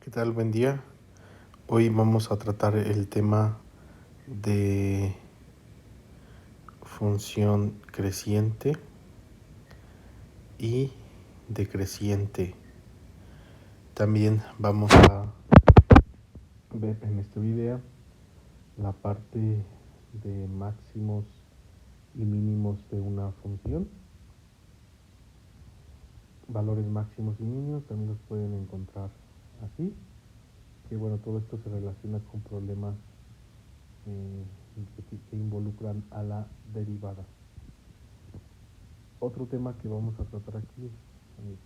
¿Qué tal? Buen día. Hoy vamos a tratar el tema de función creciente y decreciente. También vamos a ver en este video la parte de máximos y mínimos de una función. Valores máximos y mínimos también los pueden encontrar así. Que bueno, todo esto se relaciona con problemas que involucran a la derivada. Otro tema que vamos a tratar aquí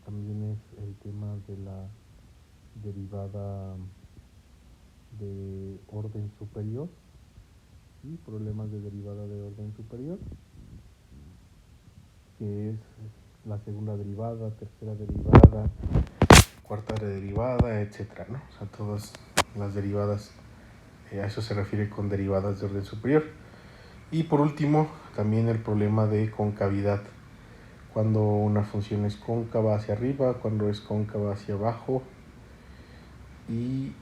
también es el tema de la derivada de orden superior y problemas de derivada de orden superior, que es la segunda derivada, tercera derivada, cuarta derivada, etcétera, ¿no? O sea, todas las derivadas, a eso se refiere con derivadas de orden superior. Y por último, también el problema de concavidad. Cuando una función es cóncava hacia arriba, cuando es cóncava hacia abajo y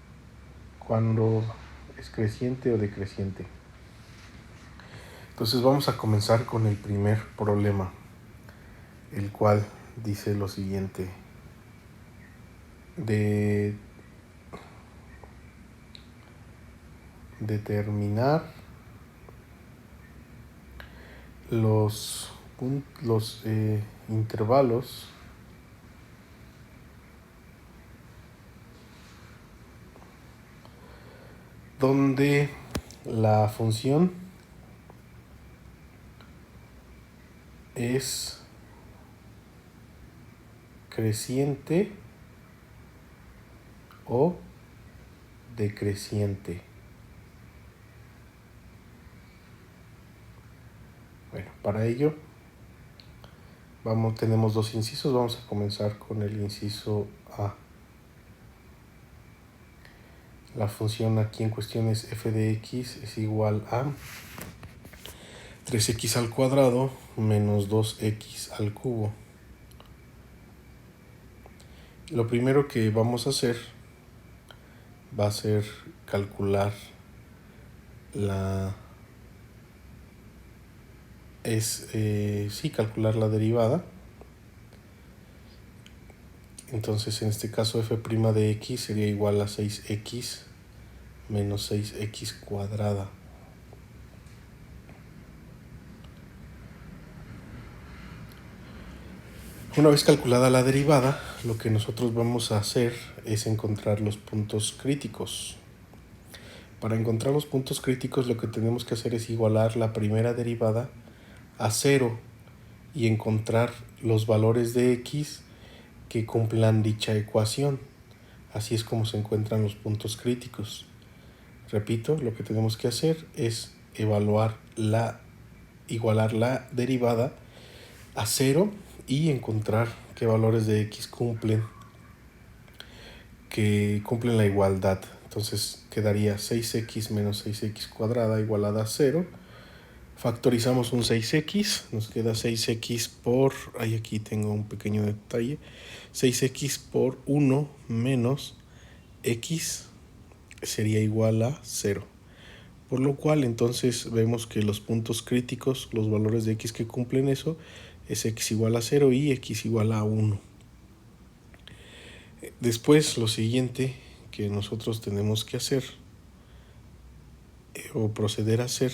cuando es creciente o decreciente. Entonces vamos a comenzar con el primer problema, el cual dice lo siguiente: de determinar los intervalos donde la función es creciente o decreciente. Bueno, para ello tenemos dos incisos. Vamos a comenzar con el inciso A. La función aquí en cuestión es f de x es igual a 3x al cuadrado menos 2x al cubo. Lo primero que vamos a hacer va a ser calcular calcular la derivada. Entonces en este caso f' de x sería igual a 6x menos 6x cuadrada. Una vez calculada la derivada, lo que nosotros vamos a hacer es encontrar los puntos críticos. Para encontrar los puntos críticos, lo que tenemos que hacer es igualar la primera derivada a 0 y encontrar los valores de x que cumplan dicha ecuación. Así es como se encuentran los puntos críticos. Repito, lo que tenemos que hacer es igualar la derivada a 0 y encontrar qué valores de x cumplen la igualdad. Entonces quedaría 6x menos 6x cuadrada igualada a 0. Factorizamos un 6x, nos queda 6x por, aquí tengo un pequeño detalle, 6x por 1 menos x sería igual a 0. Por lo cual entonces vemos que los puntos críticos, los valores de x que cumplen eso, es x igual a 0 y x igual a 1. Después lo siguiente que nosotros tenemos que hacer o proceder a hacer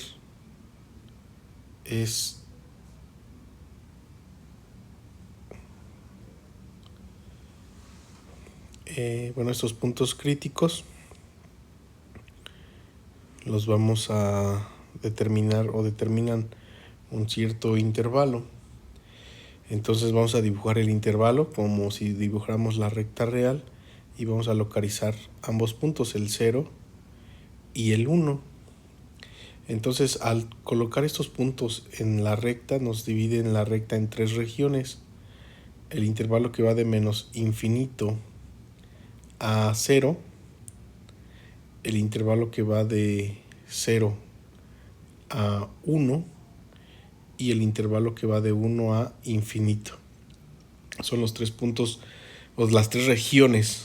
es estos puntos críticos los vamos a determinar o determinan un cierto intervalo. Entonces vamos a dibujar el intervalo como si dibujáramos la recta real y vamos a localizar ambos puntos, el 0 y el 1. Entonces al colocar estos puntos en la recta, nos dividen la recta en tres regiones. El intervalo que va de menos infinito a 0, el intervalo que va de 0 a 1 y el intervalo que va de 1 a infinito. Son los tres puntos o las tres regiones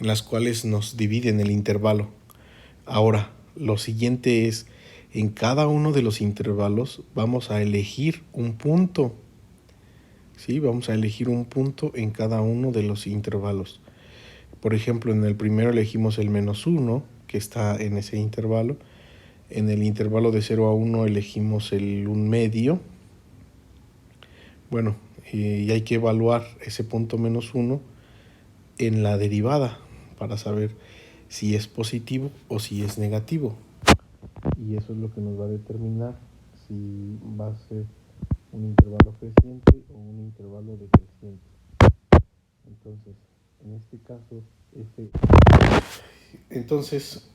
en en las cuales nos dividen el intervalo. Ahora, lo siguiente es, en cada uno de los intervalos vamos a elegir un punto. ¿Sí? Vamos a elegir un punto en cada uno de los intervalos. Por ejemplo, en el primero elegimos el -1, que está en ese intervalo. En el intervalo de 0 a 1 elegimos el 1/2. Bueno, y hay que evaluar ese punto -1 en la derivada para saber si es positivo o si es negativo. Y eso es lo que nos va a determinar si va a ser un intervalo creciente o un intervalo decreciente. Entonces, en este caso, entonces,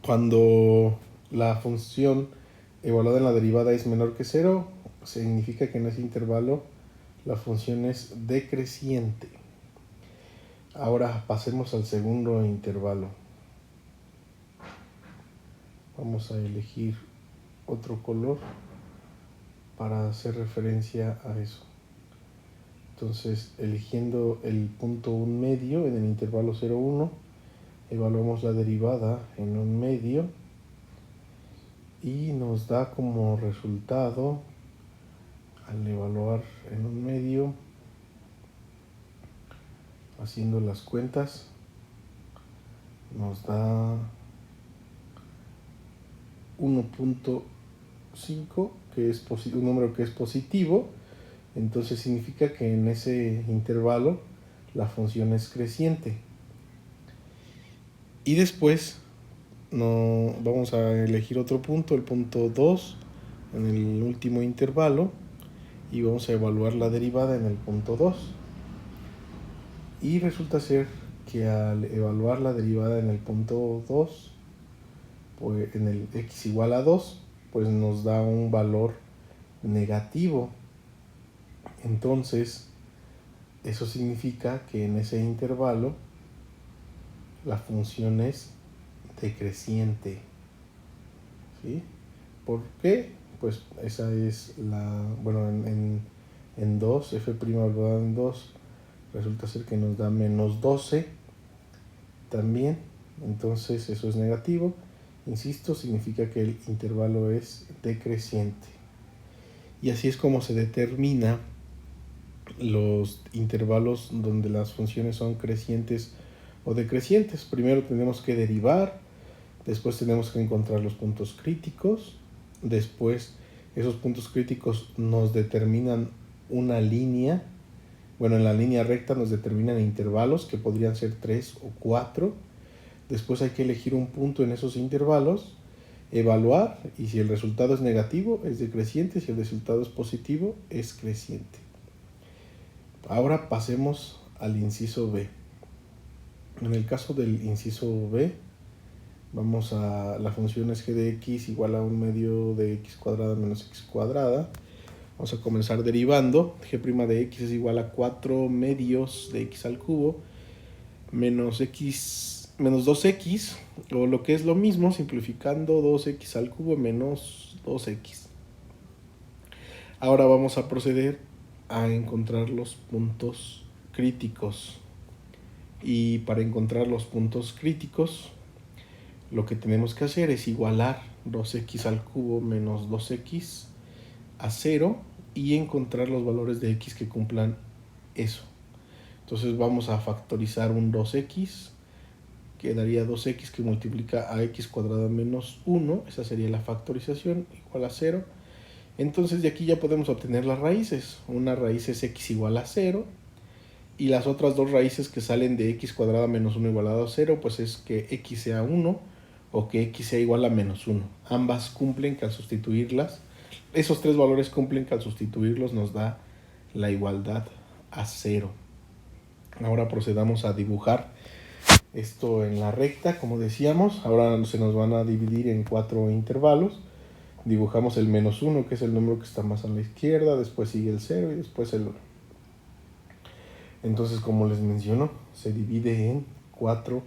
cuando la función evaluada en la derivada es menor que 0, significa que en ese intervalo la función es decreciente. Ahora pasemos al segundo intervalo. Vamos a elegir otro color para hacer referencia a eso. Entonces, eligiendo el punto 1/2 en el intervalo 0, 1, evaluamos la derivada en 1/2 y nos da como resultado, al evaluar en 1/2, haciendo las cuentas, nos da 1.5, que es un número que es positivo. Entonces significa que en ese intervalo la función es creciente. Y después vamos a elegir otro punto, el punto 2, en el último intervalo, y vamos a evaluar la derivada en el punto 2. Y resulta ser que al evaluar la derivada en el punto 2, pues en el x igual a 2, pues nos da un valor negativo. Entonces, eso significa que en ese intervalo la función es decreciente. ¿Sí? ¿Por qué? Pues esa es bueno, en 2, f' evaluada en 2, resulta ser que nos da -12 también. Entonces eso es negativo. Insisto, significa que el intervalo es decreciente. Y así es como se determina los intervalos donde las funciones son crecientes o decrecientes. Primero tenemos que derivar, después tenemos que encontrar los puntos críticos, después esos puntos críticos nos determinan una línea. Bueno, en la línea recta nos determinan intervalos que podrían ser 3 o 4. Después hay que elegir un punto en esos intervalos, evaluar, y si el resultado es negativo es decreciente, si el resultado es positivo es creciente. Ahora pasemos al inciso B. En el caso del inciso B, la función es g de x igual a 1/2 de x cuadrada menos x cuadrada. Vamos a comenzar derivando. G' de x es igual a 4 medios de x al cubo menos 2x, o lo que es lo mismo, simplificando, 2x al cubo menos 2x. Ahora vamos a proceder a encontrar los puntos críticos. Y para encontrar los puntos críticos, lo que tenemos que hacer es igualar 2x al cubo menos 2x a 0 y encontrar los valores de x que cumplan eso. Entonces vamos a factorizar un 2x, quedaría 2x que multiplica a x cuadrada menos 1, esa sería la factorización, igual a 0. Entonces de aquí ya podemos obtener las raíces. Una raíz es x igual a 0, y las otras dos raíces que salen de x cuadrada menos 1 igualado a 0, pues es que x sea 1 o que x sea igual a menos 1. Ambas cumplen que al sustituirlas, esos tres valores cumplen que al sustituirlos nos da la igualdad a 0. Ahora procedamos a dibujar esto en la recta, como decíamos. Ahora se nos van a dividir en 4 intervalos. Dibujamos el -1, que es el número que está más a la izquierda, después sigue el 0 y después el 1. Entonces, como les menciono, se divide en 4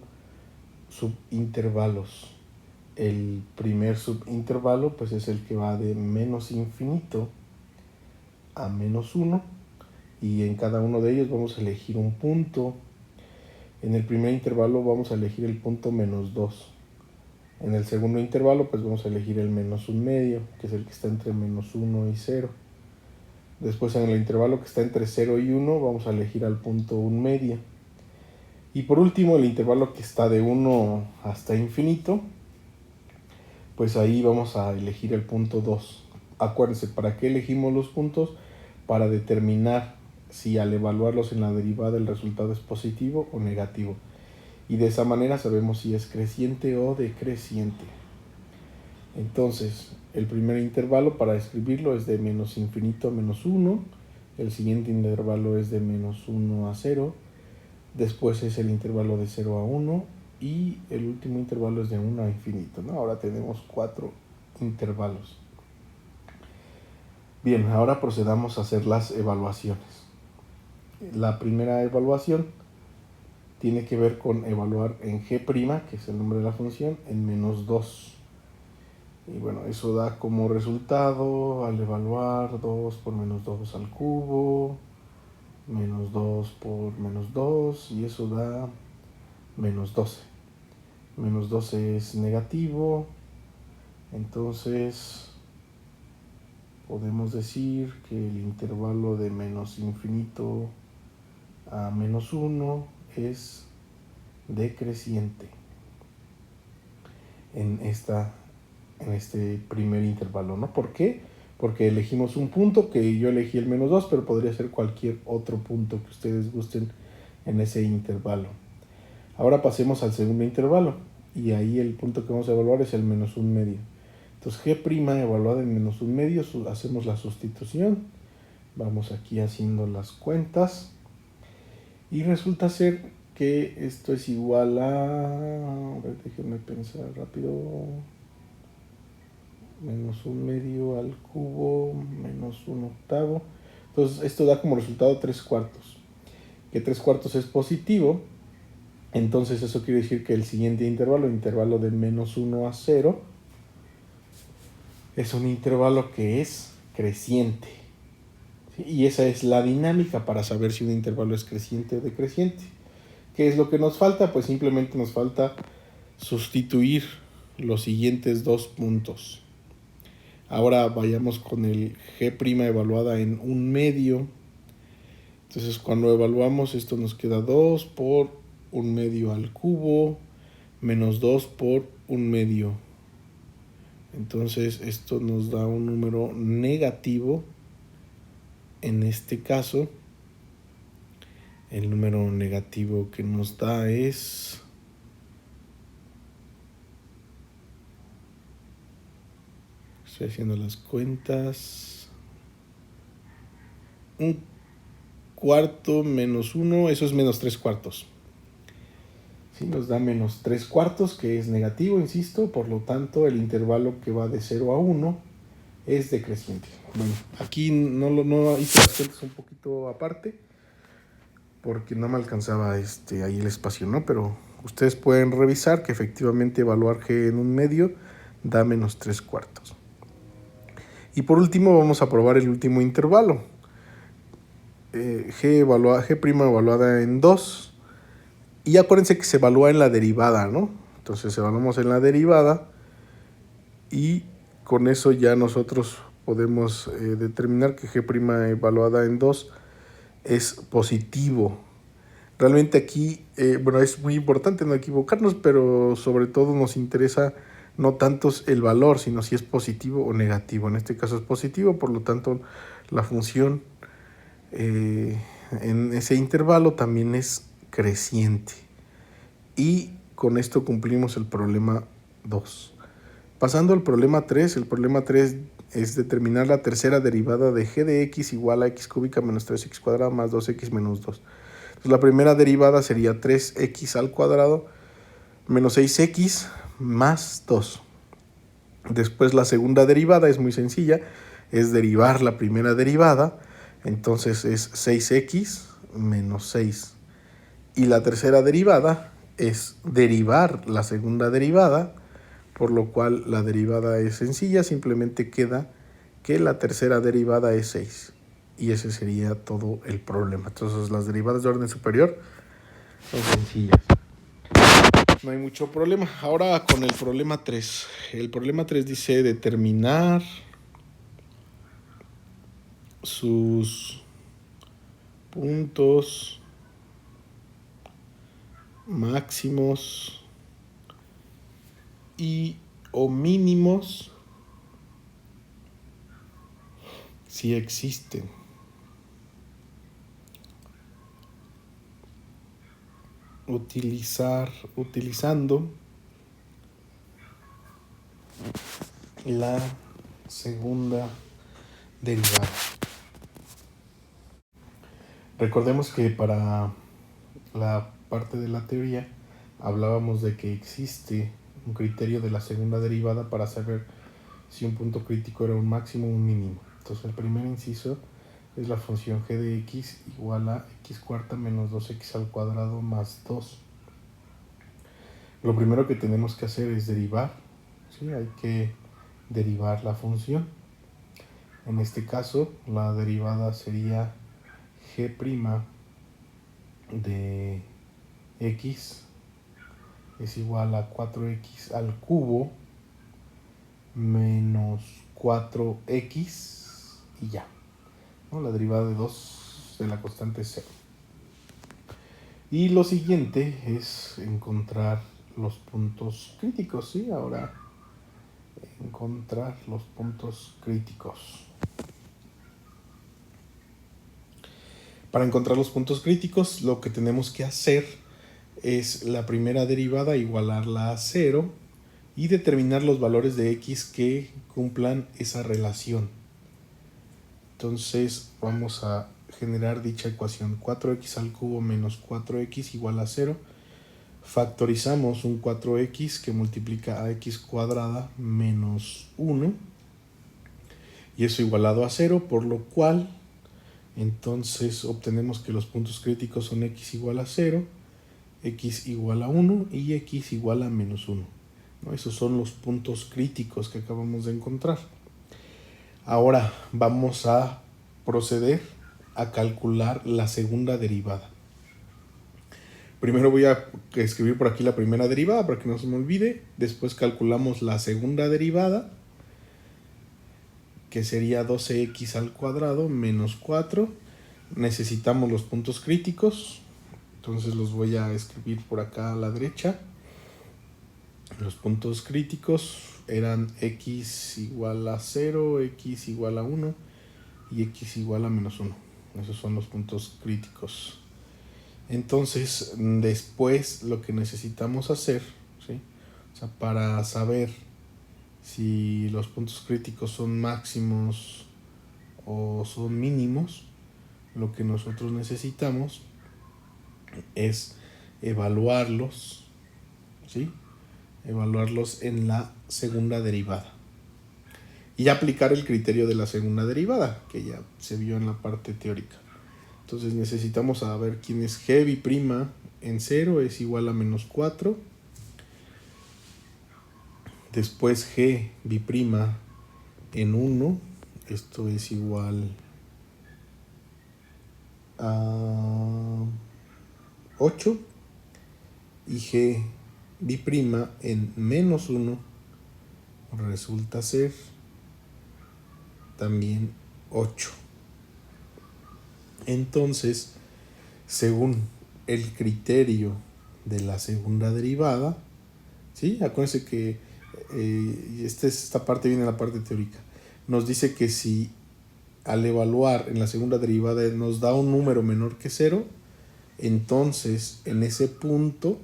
subintervalos. El primer subintervalo pues es el que va de menos infinito a menos 1, y en cada uno de ellos vamos a elegir un punto. En el primer intervalo vamos a elegir el punto menos 2. En el segundo intervalo pues vamos a elegir el menos 1/2, que es el que está entre menos 1 y 0. Después en el intervalo que está entre 0 y 1 vamos a elegir al punto 1/2. Y por último el intervalo que está de 1 hasta infinito, pues ahí vamos a elegir el punto 2. Acuérdense, ¿para qué elegimos los puntos? Para determinar si al evaluarlos en la derivada el resultado es positivo o negativo. Y de esa manera sabemos si es creciente o decreciente. Entonces, el primer intervalo para escribirlo es de menos infinito a menos 1. El siguiente intervalo es de menos 1 a 0. Después es el intervalo de 0 a 1. Y el último intervalo es de 1 a infinito, ¿no? Ahora tenemos 4 intervalos. Bien, ahora procedamos a hacer las evaluaciones. La primera evaluación tiene que ver con evaluar en g', que es el nombre de la función, en menos 2. Y bueno, eso da como resultado, al evaluar 2 por menos 2 al cubo, menos 2 por menos 2, y eso da menos 12. Menos 12 es negativo, entonces podemos decir que el intervalo de menos infinito a menos 1 es decreciente en este primer intervalo, ¿no? ¿Por qué? Porque elegimos un punto, que yo elegí el menos 2, pero podría ser cualquier otro punto que ustedes gusten en ese intervalo. Ahora pasemos al segundo intervalo, y ahí el punto que vamos a evaluar es el menos 1/2. Entonces g' evaluada en menos 1/2, hacemos la sustitución. Vamos aquí haciendo las cuentas. Y resulta ser que esto es igual a ver, déjenme pensar rápido. Menos 1/2 al cubo, menos 1/8. Entonces esto da como resultado 3/4. Que 3/4 es positivo. Entonces eso quiere decir que el siguiente intervalo, el intervalo de menos 1 a 0, es un intervalo que es creciente. ¿Sí? Y esa es la dinámica para saber si un intervalo es creciente o decreciente. ¿Qué es lo que nos falta? Pues simplemente nos falta sustituir los siguientes dos puntos. Ahora vayamos con el g' evaluada en 1/2. Entonces cuando evaluamos esto nos queda 2 por 1/2 al cubo menos 2 por 1/2. Entonces esto nos da un número negativo. En este caso, el número negativo que nos da es estoy haciendo las cuentas. 1/4 menos 1, eso es menos 3/4. ¿Sí? Nos da menos 3/4, que es negativo, insisto. Por lo tanto, el intervalo que va de 0 a 1 es decreciente. Bueno, aquí no hice las cuentas un poquito aparte, porque no me alcanzaba ahí el espacio, ¿no? Pero ustedes pueden revisar que efectivamente evaluar g en 1/2 da menos 3/4. Y por último vamos a probar el último intervalo. G' evaluada en 2. Y acuérdense que se evalúa en la derivada, ¿no? Entonces evaluamos en la derivada y con eso ya nosotros podemos determinar que g' evaluada en 2 es positivo. Realmente aquí, es muy importante no equivocarnos, pero sobre todo nos interesa no tanto el valor, sino si es positivo o negativo. En este caso es positivo, por lo tanto la función en ese intervalo también es creciente. Y con esto cumplimos el problema 2. Pasando al problema 3, el problema 3 es determinar la tercera derivada de g de x igual a x cúbica menos 3x cuadrado más 2x menos 2. Entonces la primera derivada sería 3x al cuadrado menos 6x más 2. Después la segunda derivada es muy sencilla, es derivar la primera derivada, entonces es 6x menos 6. Y la tercera derivada es derivar la segunda derivada, por lo cual la derivada es sencilla, simplemente queda que la tercera derivada es 6. Y ese sería todo el problema. Entonces las derivadas de orden superior Son sencillas. No hay mucho problema. Ahora con el problema 3. El problema 3 dice determinar sus puntos máximos y o mínimos si existen. Utilizando la segunda derivada. Recordemos que para la parte de la teoría hablábamos de que existe un criterio de la segunda derivada para saber si un punto crítico era un máximo o un mínimo. Entonces el primer inciso es la función g de x igual a x cuarta menos 2x al cuadrado más 2. Lo primero que tenemos que hacer es derivar, ¿sí? Hay que derivar la función. En este caso la derivada sería g' de x es igual a 4x al cubo menos 4x y ya, ¿no? La derivada de 2 de la constante es 0. Y lo siguiente es encontrar los puntos críticos, ¿sí? Ahora encontrar los puntos críticos. Para encontrar los puntos críticos, lo que tenemos que hacer es la primera derivada igualarla a 0 y determinar los valores de x que cumplan esa relación. Entonces vamos a generar dicha ecuación: 4x al cubo menos 4x igual a 0. Factorizamos un 4x que multiplica a x cuadrada menos 1 y eso igualado a 0, por lo cual entonces obtenemos que los puntos críticos son x igual a 0, x igual a 1 y x igual a menos 1, ¿no? Esos son los puntos críticos que acabamos de encontrar. Ahora vamos a proceder a calcular la segunda derivada. Primero voy a escribir por aquí la primera derivada para que no se me olvide. Después calculamos la segunda derivada, que sería 12x al cuadrado menos 4. Necesitamos los puntos críticos, entonces los voy a escribir por acá a la derecha. Los puntos críticos eran x igual a 0, x igual a 1 y x igual a menos 1. Esos son los puntos críticos. Entonces, después lo que necesitamos hacer, ¿sí? O sea, para saber si los puntos críticos son máximos o son mínimos, lo que nosotros necesitamos es evaluarlos, ¿sí? Evaluarlos en la segunda derivada y aplicar el criterio de la segunda derivada, que ya se vio en la parte teórica. Entonces necesitamos saber quién es g' en 0 es igual a menos 4. Después g' en 1, esto es igual a 8. Y g' en menos 1 resulta ser también 8. Entonces, según el criterio de la segunda derivada, ¿sí? Acuérdense que esta parte viene en la parte teórica. Nos dice que si al evaluar en la segunda derivada nos da un número menor que 0, entonces en ese punto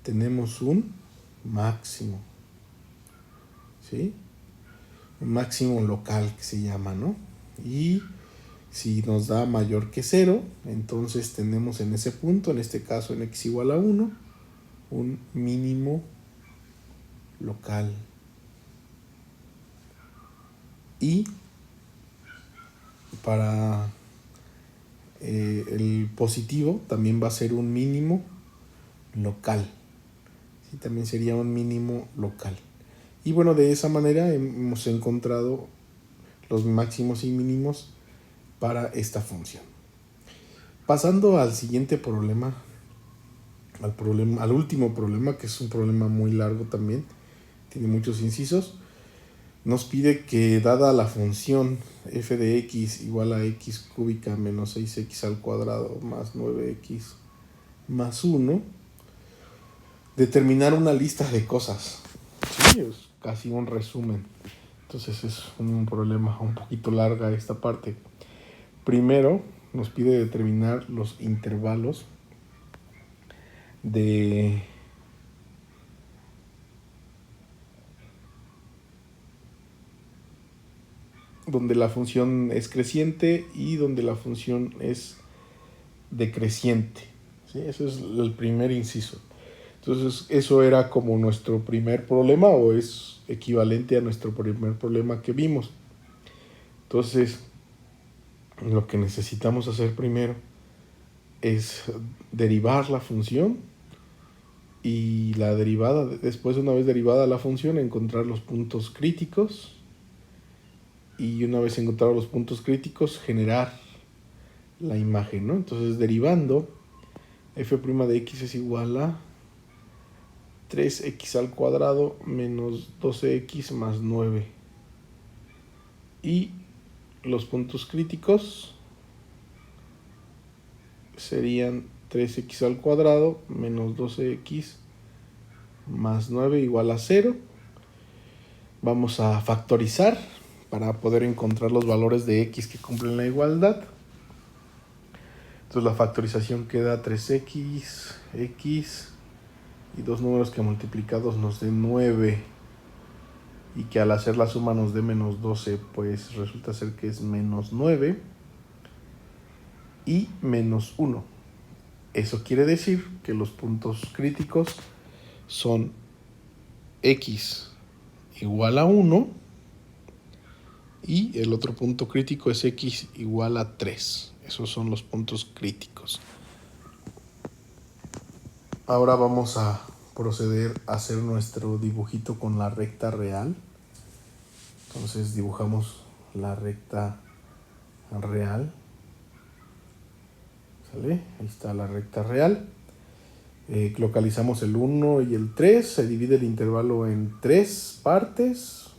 tenemos un máximo, ¿sí? Un máximo local que se llama, ¿no? Y si nos da mayor que 0, entonces tenemos en ese punto, en este caso en x igual a 1, un mínimo local. Y para el positivo también va a ser un mínimo local. ¿Sí? También sería un mínimo local. Y bueno, de esa manera hemos encontrado los máximos y mínimos para esta función. Pasando al siguiente problema, al último problema, que es un problema muy largo también, tiene muchos incisos. Nos pide que dada la función f de x igual a x cúbica menos 6x al cuadrado más 9x más 1, determinar una lista de cosas. Sí, es casi un resumen. Entonces es un problema un poquito larga esta parte. Primero nos pide determinar los intervalos de donde la función es creciente y donde la función es decreciente. ¿Sí? Eso es el primer inciso. Entonces, eso era como nuestro primer problema, o es equivalente a nuestro primer problema que vimos. Entonces, lo que necesitamos hacer primero es derivar la función, y la derivada, después de una vez derivada la función, encontrar los puntos críticos, y una vez encontrados los puntos críticos, generar la imagen, ¿no? Entonces, derivando, f' de x es igual a 3x al cuadrado menos 12x más 9. Y los puntos críticos serían 3x al cuadrado menos 12x más 9 igual a 0. Vamos a factorizar para poder encontrar los valores de x que cumplen la igualdad. Entonces la factorización queda 3x, x y dos números que multiplicados nos den 9, y que al hacer la suma nos dé menos 12, pues resulta ser que es menos 9 y menos 1. Eso quiere decir que los puntos críticos son x igual a 1 y el otro punto crítico es x igual a 3. Esos son los puntos críticos. Ahora vamos a proceder a hacer nuestro dibujito con la recta real. Entonces dibujamos la recta real. ¿Sale? Ahí está la recta real. Localizamos el 1 y el 3. Se divide el intervalo en 3 partes.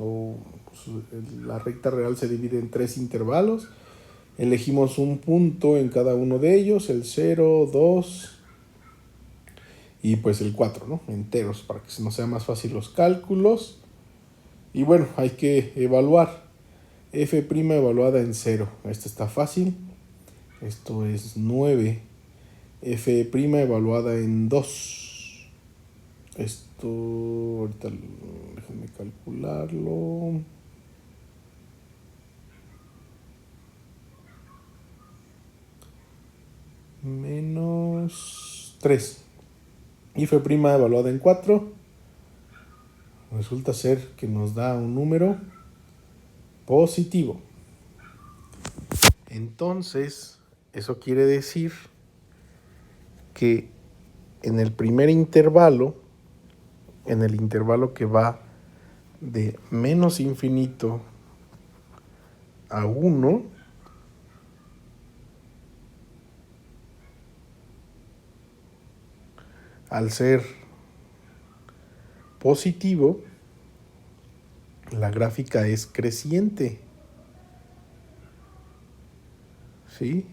La recta real se divide en 3 intervalos. Elegimos un punto en cada uno de ellos, el 0, 2 y pues el 4, ¿no? Enteros, para que nos sea más fácil los cálculos. Y bueno, hay que evaluar. F' evaluada en 0. Esto está fácil. Esto es 9. F' evaluada en 2. Esto, ahorita déjenme calcularlo. Menos 3. Y F' evaluada en 4. Resulta ser que nos da un número positivo. Entonces, eso quiere decir que en el primer intervalo, en el intervalo que va de menos infinito a 1, al ser positivo, la gráfica es creciente. ¿Sí?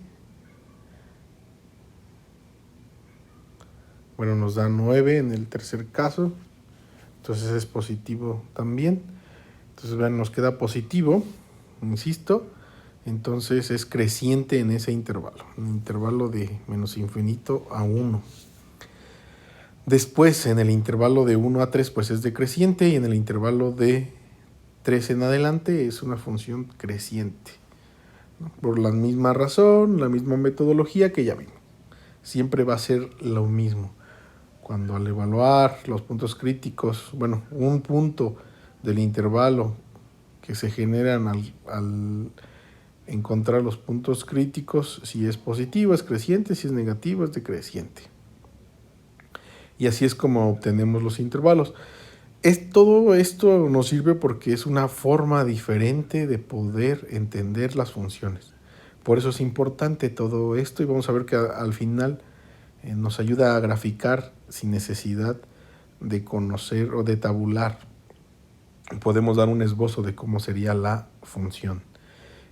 Bueno, nos da 9 en el tercer caso. Entonces es positivo también. Entonces, vean, nos queda positivo, insisto. Entonces es creciente en ese intervalo, en el intervalo de menos infinito a 1. Después, en el intervalo de 1 a 3, pues es decreciente, y en el intervalo de 3 en adelante es una función creciente. Por la misma razón, la misma metodología que ya vimos. Siempre va a ser lo mismo. Cuando al evaluar los puntos críticos, bueno, un punto del intervalo que se generan al encontrar los puntos críticos, si es positivo es creciente, si es negativo es decreciente. Y así es como obtenemos los intervalos. Todo esto nos sirve porque es una forma diferente de poder entender las funciones. Por eso es importante todo esto, y vamos a ver que al final Nos ayuda a graficar sin necesidad de conocer o de tabular. Podemos dar un esbozo de cómo sería la función.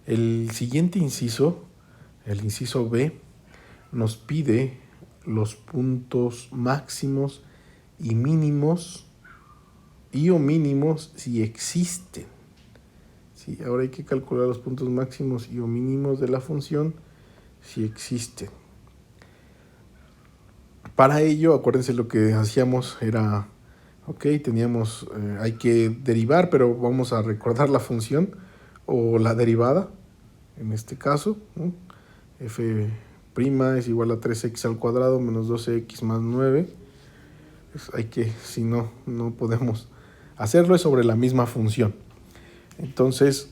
El siguiente inciso, el inciso B, nos pide los puntos máximos y mínimos o mínimos si existen. Sí, ahora hay que calcular los puntos máximos y o mínimos de la función si existen. Para ello, acuérdense lo que hacíamos era, teníamos, hay que derivar, pero vamos a recordar la función o la derivada, en este caso, ¿no? F' es igual a 3x al cuadrado menos 12x más 9. Pues hay que, si no, no podemos hacerlo, es sobre la misma función. Entonces,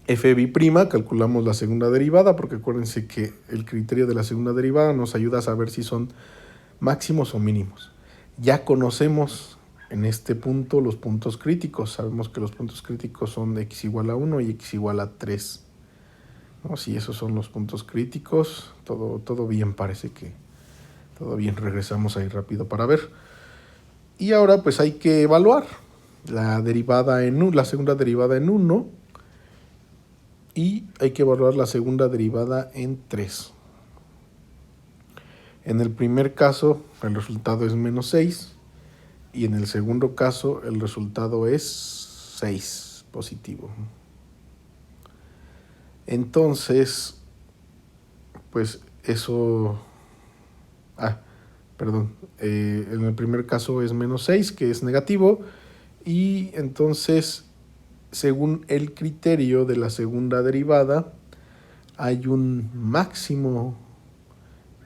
fb', calculamos la segunda derivada, porque acuérdense que el criterio de la segunda derivada nos ayuda a saber si son máximos o mínimos. Ya conocemos en este punto los puntos críticos. Sabemos que los puntos críticos son de x igual a 1 y x igual a 3. ¿No? Si esos son los puntos críticos, todo bien, parece que todo bien. Regresamos ahí rápido para ver. Y ahora pues hay que evaluar la derivada la segunda derivada en 1 y hay que evaluar la segunda derivada en 3. En el primer caso el resultado es menos 6 y en el segundo caso el resultado es 6 positivo. Entonces, pues eso... en el primer caso es menos 6, que es negativo, y entonces, según el criterio de la segunda derivada, hay un máximo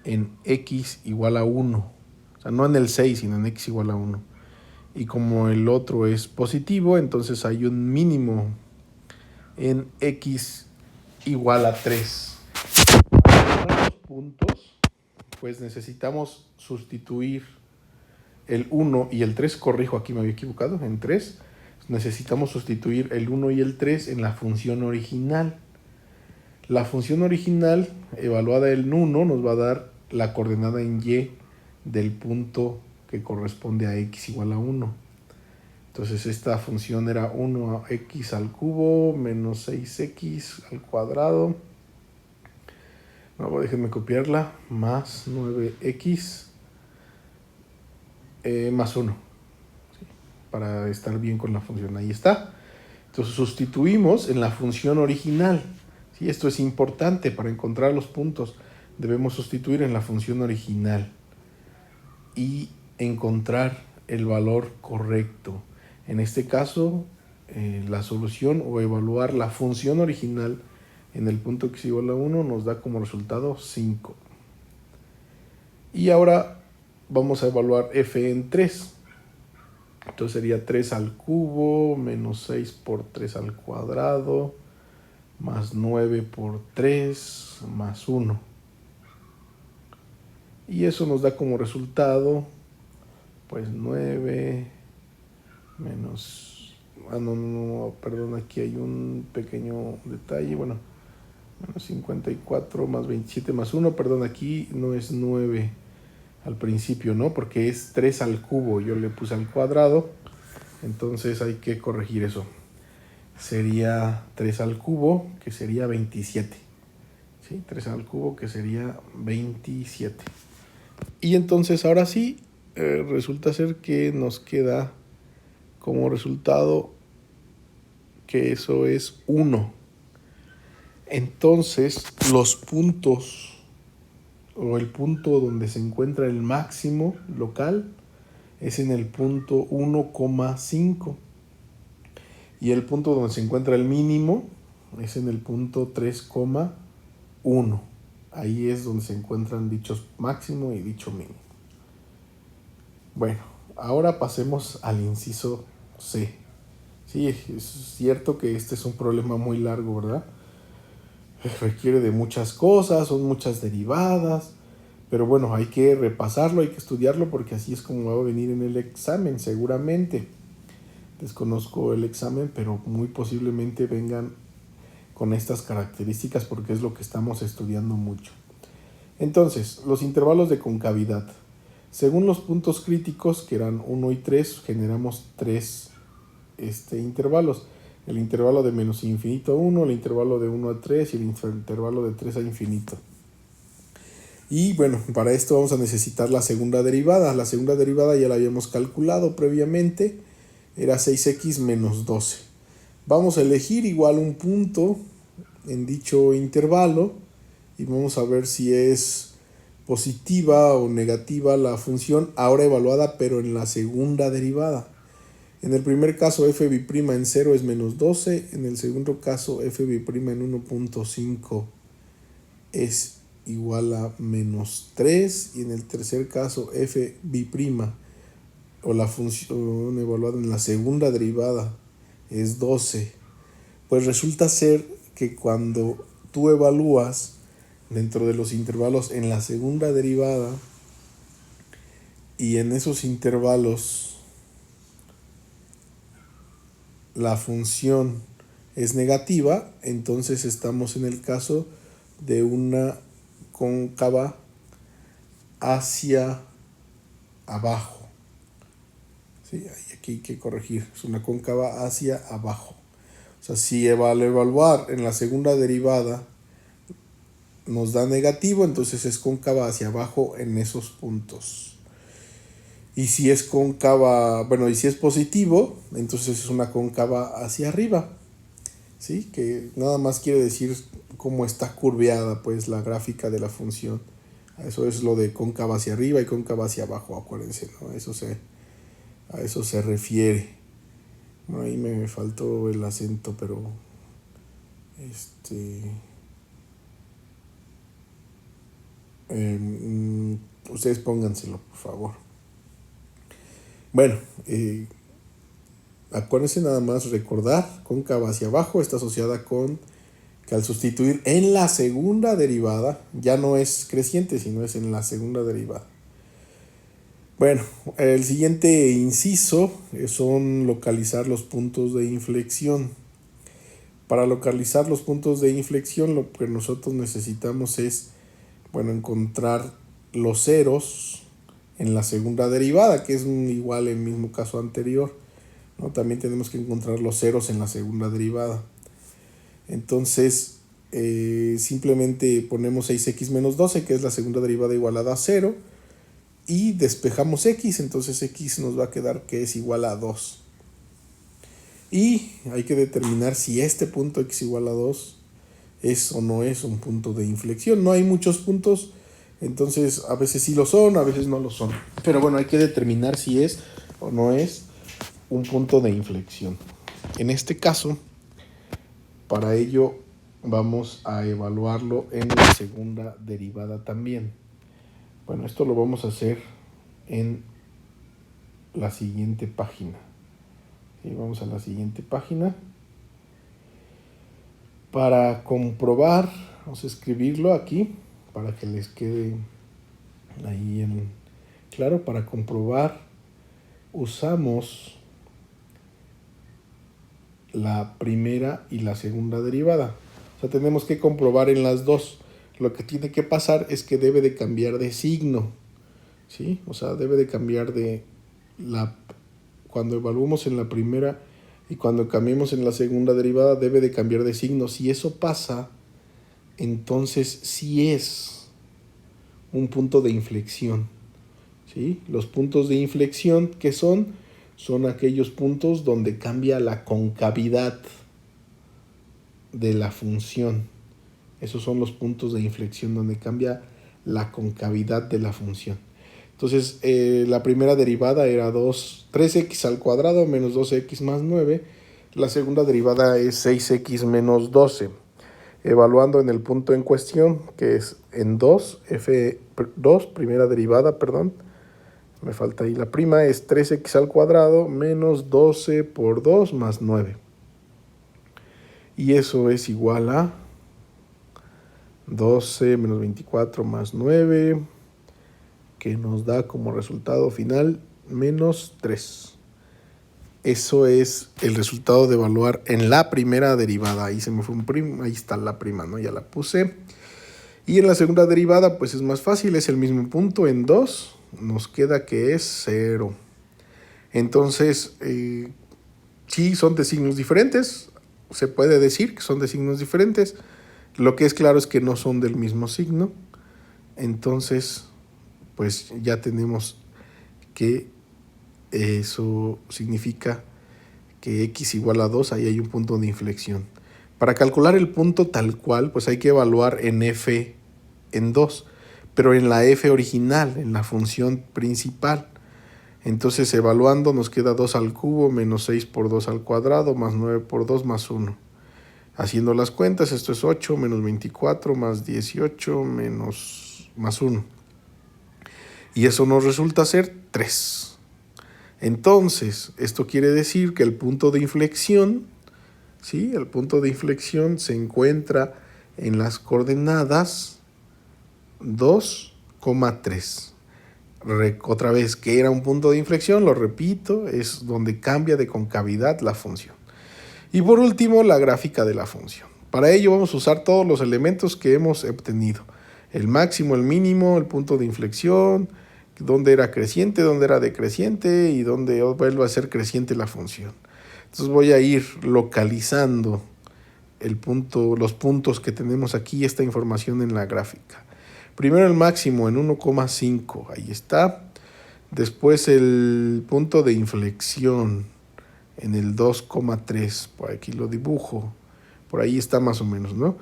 en x igual a 1. O sea, no en el 6, sino en x igual a 1. Y como el otro es positivo, entonces hay un mínimo en x igual a 3. Para encontrar los puntos, pues necesitamos sustituir el 1 y el 3, corrijo, aquí me había equivocado, en 3, necesitamos sustituir el 1 y el 3 en la función original. La función original, evaluada en 1, nos va a dar la coordenada en y del punto que corresponde a x igual a 1. Entonces esta función era 1x al cubo menos 6x al cuadrado. No, déjenme copiarla. Más 9x más 1. ¿Sí? Para estar bien con la función. Ahí está. Entonces sustituimos en la función original. ¿Sí? Esto es importante para encontrar los puntos. Debemos sustituir en la función original y encontrar el valor correcto. En este caso, la solución o evaluar la función original en el punto x igual a 1 nos da como resultado 5. Y ahora vamos a evaluar f en 3. Entonces sería 3 al cubo menos 6 por 3 al cuadrado más 9 por 3 más 1. Y eso nos da como resultado pues 9 menos... perdón, aquí hay un pequeño detalle. Bueno, menos 54 más 27 más 1. Perdón, aquí no es 9 al principio, ¿no? Porque es 3 al cubo. Yo le puse al cuadrado. Entonces hay que corregir eso. Sería 3 al cubo, que sería 27. ¿Sí? 3 al cubo, que sería 27. Y entonces ahora sí, resulta ser que nos queda como resultado que eso es 1. Entonces los puntos o el punto donde se encuentra el máximo local es en el punto 1,5 y el punto donde se encuentra el mínimo es en el punto 3,1. Ahí es donde se encuentran dichos máximo y dicho mínimo. Bueno, ahora pasemos al inciso C. Sí, es cierto que este es un problema muy largo, ¿verdad? Requiere de muchas cosas, son muchas derivadas, pero bueno, hay que repasarlo, hay que estudiarlo porque así es como va a venir en el examen, seguramente. Desconozco el examen, pero muy posiblemente vengan con estas características porque es lo que estamos estudiando mucho. Entonces, los intervalos de concavidad. Según los puntos críticos, que eran 1 y 3, generamos tres intervalos. El intervalo de menos infinito a 1, el intervalo de 1 a 3 y el intervalo de 3 a infinito. Y bueno, para esto vamos a necesitar la segunda derivada. La segunda derivada ya la habíamos calculado previamente, era 6x menos 12. Vamos a elegir igual un punto en dicho intervalo y vamos a ver si es positiva o negativa la función ahora evaluada, pero en la segunda derivada. En el primer caso f' en 0 es menos 12, en el segundo caso f' en 1.5 es igual a menos 3 y en el tercer caso f' o la función evaluada en la segunda derivada es 12. Pues resulta ser que cuando tú evalúas dentro de los intervalos en la segunda derivada y en esos intervalos la función es negativa, entonces estamos en el caso de una cóncava hacia abajo. Sí, aquí hay que corregir, es una cóncava hacia abajo. O sea, si al evaluar en la segunda derivada nos da negativo, entonces es cóncava hacia abajo en esos puntos. Y si es cóncava, bueno, y si es positivo, entonces es una cóncava hacia arriba. ¿Sí? Que nada más quiere decir cómo está curveada pues la gráfica de la función. Eso es lo de cóncava hacia arriba y cóncava hacia abajo, acuérdense, ¿no? A eso se refiere. Bueno, ahí me faltó el acento, pero ustedes pónganselo, por favor. Bueno, acuérdense nada más recordar, cóncava hacia abajo está asociada con que al sustituir en la segunda derivada, ya no es creciente, sino es en la segunda derivada. Bueno, el siguiente inciso son localizar los puntos de inflexión. Para localizar los puntos de inflexión, lo que nosotros necesitamos es, bueno, encontrar los ceros en la segunda derivada, que es igual el mismo caso anterior, ¿no? También tenemos que encontrar los ceros en la segunda derivada. Entonces, simplemente ponemos 6x menos 12, que es la segunda derivada igualada a 0, y despejamos x, entonces x nos va a quedar que es igual a 2. Y hay que determinar si este punto x igual a 2 es o no es un punto de inflexión. No hay muchos puntos, entonces a veces sí lo son, a veces no lo son. Pero bueno, hay que determinar si es o no es un punto de inflexión. En este caso, para ello vamos a evaluarlo en la segunda derivada también. Bueno, esto lo vamos a hacer en la siguiente página. ¿Sí? Vamos a la siguiente página. Para comprobar, vamos a escribirlo aquí para que les quede ahí en claro. Para comprobar usamos la primera y la segunda derivada. O sea, tenemos que comprobar en las dos. Lo que tiene que pasar es que debe de cambiar de signo, ¿sí? O sea, debe de cambiar de cuando evaluemos en la primera y cuando cambiemos en la segunda derivada debe de cambiar de signo. Si eso pasa, entonces sí es un punto de inflexión, ¿sí? Los puntos de inflexión, ¿qué son? Son aquellos puntos donde cambia la concavidad de la función. Esos son los puntos de inflexión donde cambia la concavidad de la función. Entonces, la primera derivada era 3x al cuadrado menos 12x más 9. La segunda derivada es 6x menos 12. Evaluando en el punto en cuestión, que es en 2, f2, primera derivada, perdón. Me falta ahí la prima, es 3x al cuadrado menos 12 por 2 más 9. Y eso es igual a 12 menos 24 más 9, que nos da como resultado final menos 3. Eso es el resultado de evaluar en la primera derivada. Ahí se me fue un prima, ahí está la prima, ¿no? Ya la puse. Y en la segunda derivada pues es más fácil, es el mismo punto en 2, nos queda que es 0. Entonces, sí son de signos diferentes, se puede decir que son de signos diferentes. Lo que es claro es que no son del mismo signo. Entonces, pues ya tenemos que eso significa que x igual a 2, ahí hay un punto de inflexión. Para calcular el punto tal cual, pues hay que evaluar en f en 2, pero en la f original, en la función principal. Entonces, evaluando nos queda 2 al cubo menos 6 por 2 al cuadrado más 9 por 2 más 1. Haciendo las cuentas, esto es 8 menos 24 más 18 más 1. Y eso nos resulta ser 3. Entonces, esto quiere decir que el punto de inflexión, ¿sí? El punto de inflexión se encuentra en las coordenadas 2,3. Otra vez, ¿qué era un punto de inflexión? Lo repito, es donde cambia de concavidad la función. Y por último, la gráfica de la función. Para ello vamos a usar todos los elementos que hemos obtenido. El máximo, el mínimo, el punto de inflexión, dónde era creciente, dónde era decreciente y dónde vuelve a ser creciente la función. Entonces voy a ir localizando los puntos que tenemos aquí, esta información en la gráfica. Primero el máximo en 1,5, ahí está. Después el punto de inflexión en el 2,3, por aquí lo dibujo, por ahí está más o menos, ¿no?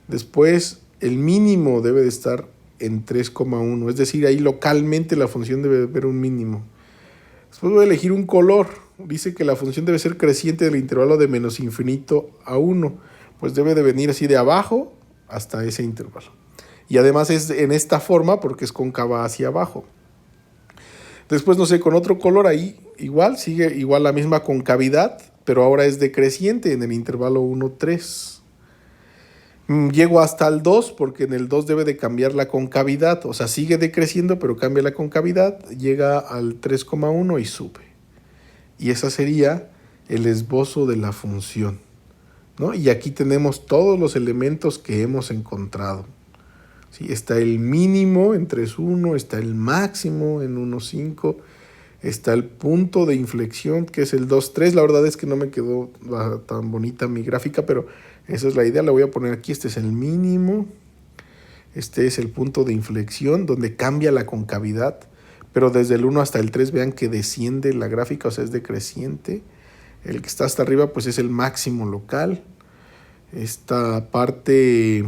Después el mínimo debe de estar en 3,1, es decir, ahí localmente la función debe ver un mínimo. Después voy a elegir un color, dice que la función debe ser creciente del intervalo de menos infinito a 1, pues debe de venir así de abajo hasta ese intervalo. Y además es en esta forma porque es cóncava hacia abajo. Después, no sé, con otro color ahí igual, sigue igual la misma concavidad, pero ahora es decreciente en el intervalo 1, 3. Llego hasta el 2 porque en el 2 debe de cambiar la concavidad, o sea, sigue decreciendo pero cambia la concavidad, llega al 3,1 y sube. Y ese sería el esbozo de la función, ¿no? Y aquí tenemos todos los elementos que hemos encontrado. ¿Sí? Está el mínimo en 3,1, está el máximo en 1,5, está el punto de inflexión que es el 2,3. La verdad es que no me quedó tan bonita mi gráfica, pero esa es la idea, la voy a poner aquí. Este es el mínimo, este es el punto de inflexión donde cambia la concavidad, pero desde el 1 hasta el 3 vean que desciende la gráfica, o sea, es decreciente. El que está hasta arriba pues es el máximo local. Esta parte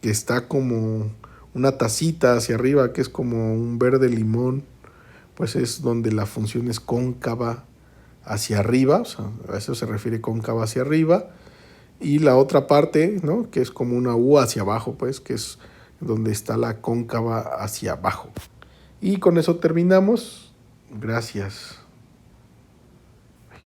que está como una tacita hacia arriba, que es como un verde limón, pues es donde la función es cóncava hacia arriba, o sea, a eso se refiere cóncava hacia arriba. Y la otra parte, ¿no?, que es como una U hacia abajo, pues, que es donde está la cóncava hacia abajo. Y con eso terminamos. Gracias.